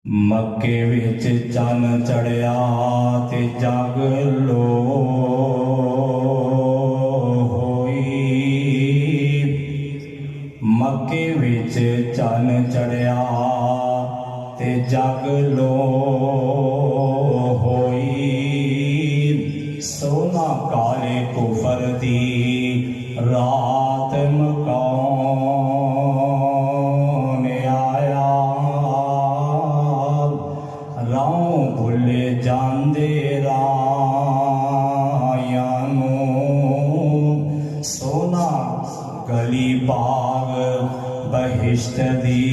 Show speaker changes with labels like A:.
A: मक्के विच चन चढ़िया ते जग लो होई। मक्के विच चन चढ़िया ते जग लो होई। सोना काले कुफर दी रात मकान आया। राहों भुले जांदे राहियां नूं। सोना गली बाग बहिश्त दी